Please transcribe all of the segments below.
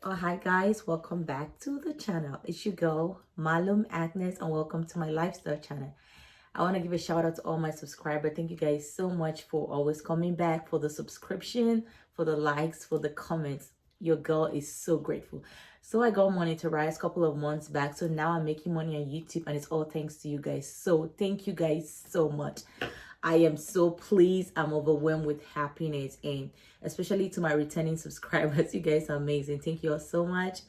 Oh, hi guys, welcome back to the channel. It's your girl Malum Agnes, and welcome to my lifestyle channel. I want to give a shout out to all my subscribers. Thank you guys so much for always coming back, for the subscription, for the likes, for the comments. Your girl is so grateful. So I got money to rise a couple of months back, so now I'm making money on YouTube, and it's all thanks to you guys. So thank you guys so much. I am so pleased. I'm overwhelmed with happiness, and especially to my returning subscribers. You guys are amazing. Thank you all so much.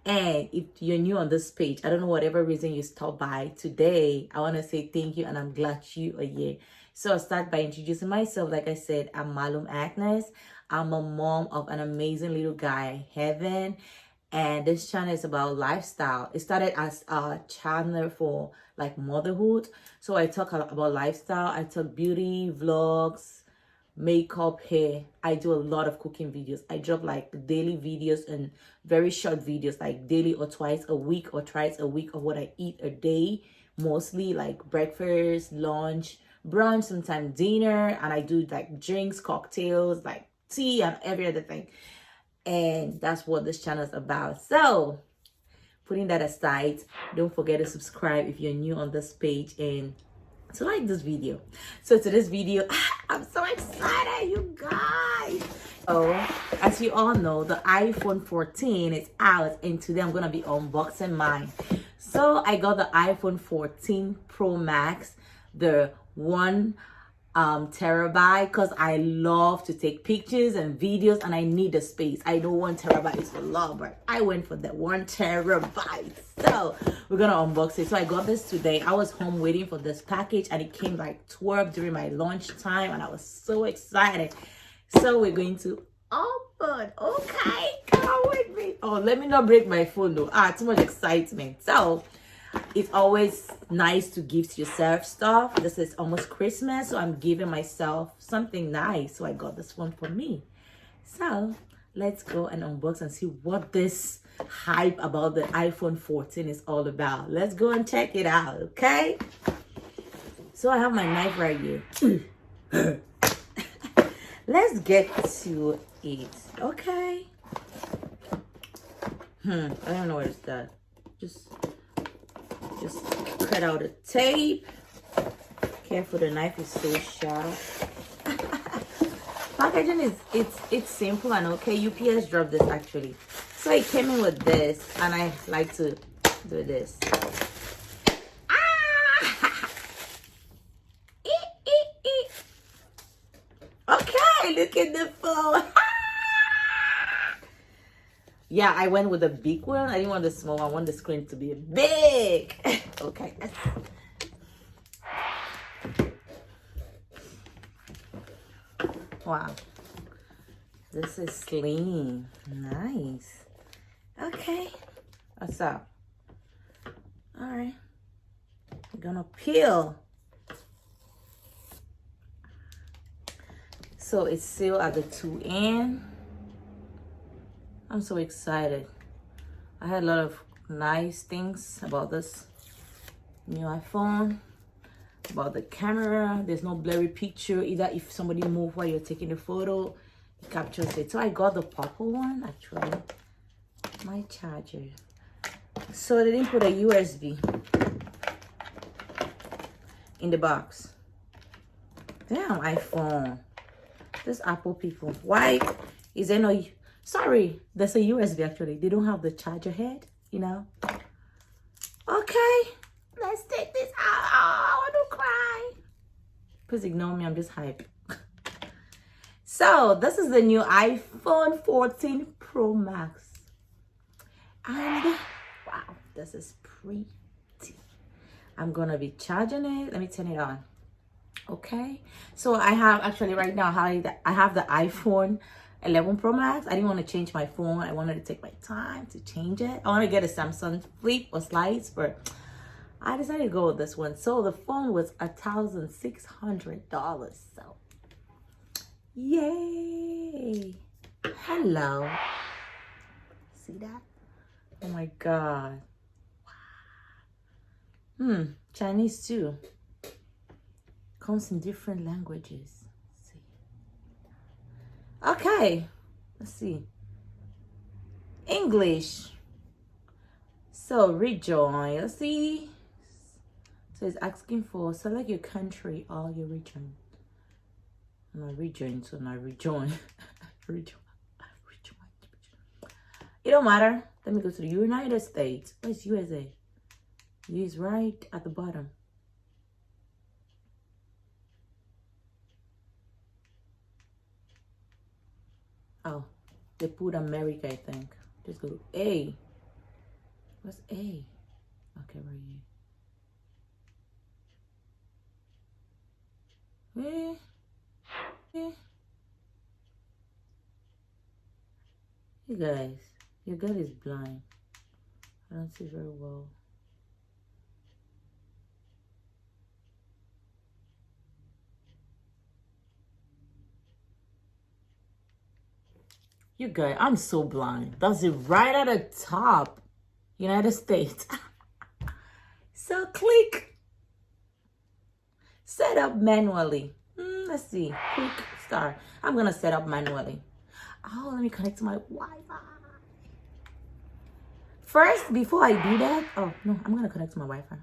And if you're new on this page, I don't know whatever reason you stopped by today, I want to say thank you, and I'm glad you are here. So I'll start by introducing myself. Like I said, I'm Malum Agnes. I'm a mom of an amazing little guy, Heaven. And this channel is about lifestyle. It started as a channel for like motherhood. So I talk about lifestyle. I talk beauty, vlogs, makeup, hair. I do a lot of cooking videos. I drop like daily videos and very short videos, like daily or twice a week or thrice a week of what I eat a day. Mostly like breakfast, lunch, brunch, sometimes dinner. And I do like drinks, cocktails, like tea and every other thing. And that's what this channel is about. So putting that aside, don't forget to subscribe if you're new on this page and to like this video. So to this video, I'm so excited, you guys. So as you all know, the iPhone 14 is out, and today I'm gonna be unboxing mine. So I got the iPhone 14 Pro Max, the 1 terabyte, because I love to take pictures and videos, and I need the space. I know 1 terabyte is a lot, but I went for that 1 terabyte. So we're gonna unbox it. So I got this today. I was home waiting for this package, and it came like 12 during my lunch time, and I was so excited. So we're going to open. Okay, come with me. Oh, let me not break my phone though. Too much excitement. So it's always nice to give yourself stuff. This is almost Christmas, so I'm giving myself something nice. So I got this one for me. So let's go and unbox and see what this hype about the iPhone 14 is all about. Let's go and check it out, okay? So I have my knife right here. Let's get to it, okay? I don't know what it's that. Just cut out the tape. Careful, the knife is so sharp. Packaging is it's simple and okay. UPS dropped this actually. So it came in with this, and I like to do this. Okay, look at the phone. Yeah, I went with a big one. I didn't want the small one. I want the screen to be big. Okay. Wow. This is slim. Nice. Okay. What's up? All right. We're gonna peel. So it's sealed at the two end. I'm so excited. I had a lot of nice things about this new iPhone, about the camera. There's no blurry picture. Either if somebody moves while you're taking the photo, it captures it. So I got the purple one actually. My charger. So they didn't put a USB in the box. Damn iPhone. This Apple people. Why is there no... Sorry, there's a USB actually. They don't have the charger head, you know. Okay, let's take this out. Oh, I want to cry. Please ignore me, I'm just hyped. So this is the new iPhone 14 Pro Max. And wow, this is pretty. I'm gonna be charging it. Let me turn it on. Okay, so I have actually right now I have the iPhone 11 Pro Max. I didn't want to change my phone. I wanted to take my time to change it. I want to get a Samsung Flip or Slides, but I decided to go with this one. So the phone was $1,600. So yay! Hello. See that? Oh my God. Wow. Chinese too. Comes in different languages. Okay, let's see. English. So rejoin. Let's see. So it's asking for select your country or your region. Not rejoin, so not rejoin. Rejoin. It don't matter. Let me go to the United States. Where's USA? U is right at the bottom. Oh, they put America, I think. Just go A. What's A? Okay, right here. You guys, your girl is blind. I don't see very well. You guys, I'm so blind. That's it right at the top. United States. So click. Set up manually. Let's see. Quick start. I'm going to set up manually. Oh, let me connect to my Wi-Fi. First, before I do that, oh, no, I'm going to connect to my Wi-Fi.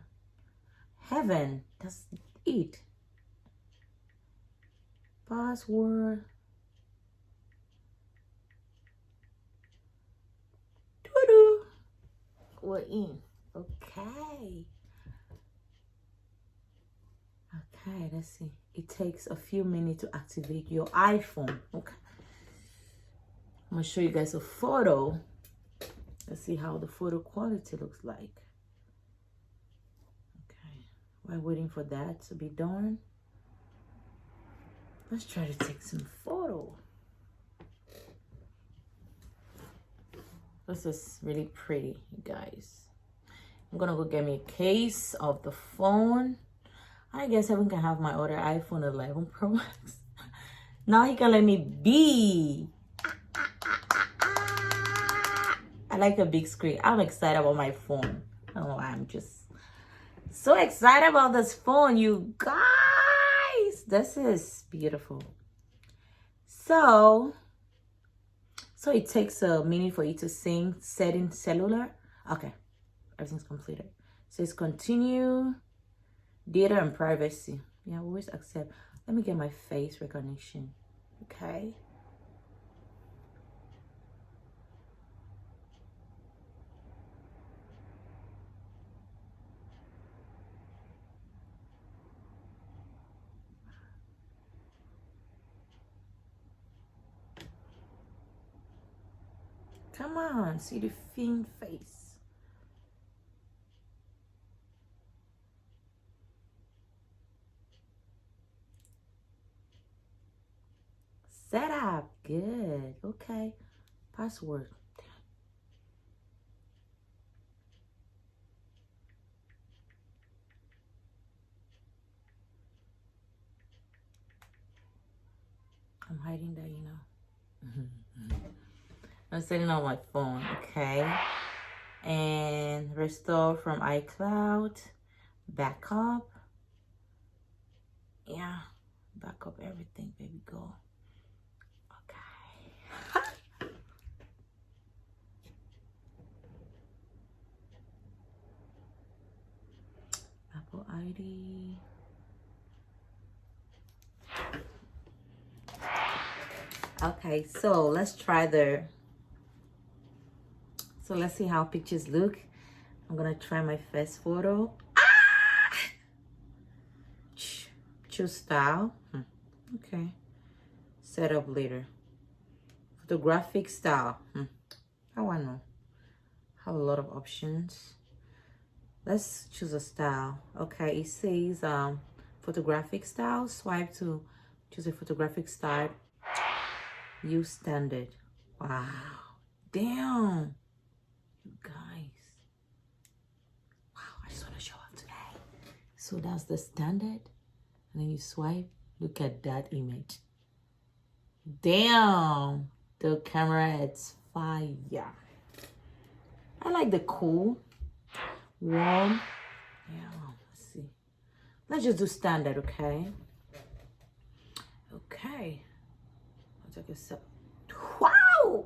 Heaven, that's it. Password. Doo-doo. We're in. Okay. Okay, let's see. It takes a few minutes to activate your iPhone. Okay. I'm going to show you guys a photo. Let's see how the photo quality looks like. Okay. While waiting for that to be done, let's try to take some photo. This is really pretty, you guys. I'm gonna go get me a case of the phone. I guess I can have my other iPhone 11 Pro Max. Now he can let me be. I like a big screen. I'm excited about my phone. Oh, I'm just so excited about this phone, you guys. This is beautiful. So it takes a minute for you to sync setting cellular. Okay, everything's completed. So it's continue, data and privacy. Yeah, always accept. Let me get my face recognition. Okay. Come on, see the fiend face. Set up, good, okay. Password. I'm hiding that, you know. I'm setting on my phone, okay. And restore from iCloud, backup. Yeah, backup everything, baby, go. Okay. Apple ID. Okay, so let's try so let's see how pictures look. I'm gonna try my first photo. Choose style. Okay. Set up later. Photographic style. How I know? Have a lot of options. Let's choose a style. Okay, it says photographic style. Swipe to choose a photographic style. Use standard. Wow. Damn. You guys. Wow, I just want to show off today. So that's the standard. And then you swipe. Look at that image. Damn. The camera, it's fire. I like the cool. Warm. Yeah, let's see. Let's just do standard, okay? Okay. I'll take a sip. Wow!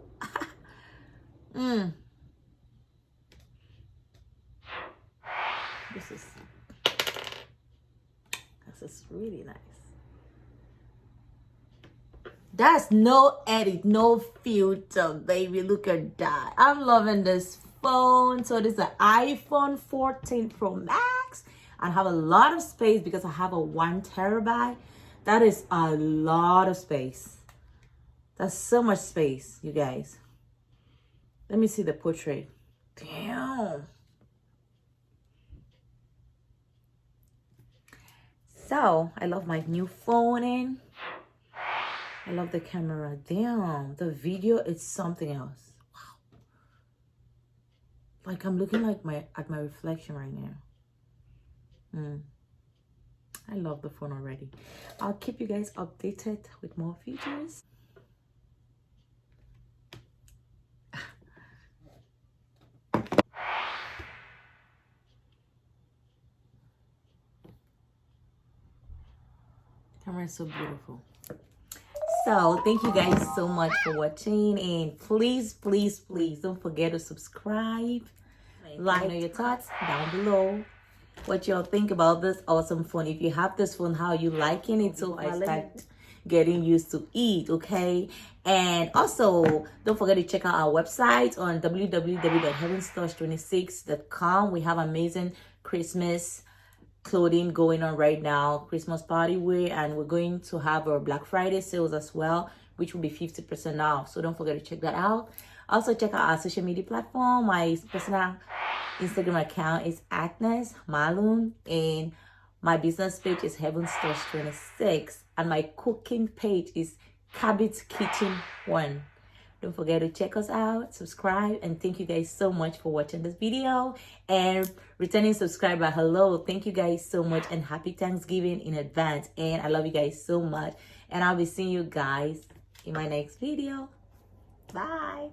This is really nice. That's no edit, no filter, baby. Look at that. I'm loving this phone. So this is an iPhone 14 Pro Max. I have a lot of space because I have a 1 terabyte. That is a lot of space. That's so much space, you guys. Let me see the portrait. Damn. So I love my new phone. I love the camera. Damn, the video is something else. Wow. Like I'm looking like at my reflection right now. I love the phone already. I'll keep you guys updated with more features. Camera is so beautiful. So thank you guys so much for watching, and please don't forget to subscribe, like, know your thoughts down below, what y'all think about this awesome phone. If you have this phone, how you liking it, so I start getting used to it. Okay, and also don't forget to check out our website on www.HeavensTouch26.com. we have amazing Christmas clothing going on right now, Christmas party wear, and we're going to have our Black Friday sales as well, which will be 50% off. So don't forget to check that out. Also check out our social media platform. My personal Instagram account is Agnes Malum, and my business page is HeavensTouch26, and my cooking page is Cabot's Kitchen 1. Don't forget to check us out, subscribe, and thank you guys so much for watching this video. And returning subscriber, hello, thank you guys so much, and happy Thanksgiving in advance. And I love you guys so much, and I'll be seeing you guys in my next video. Bye.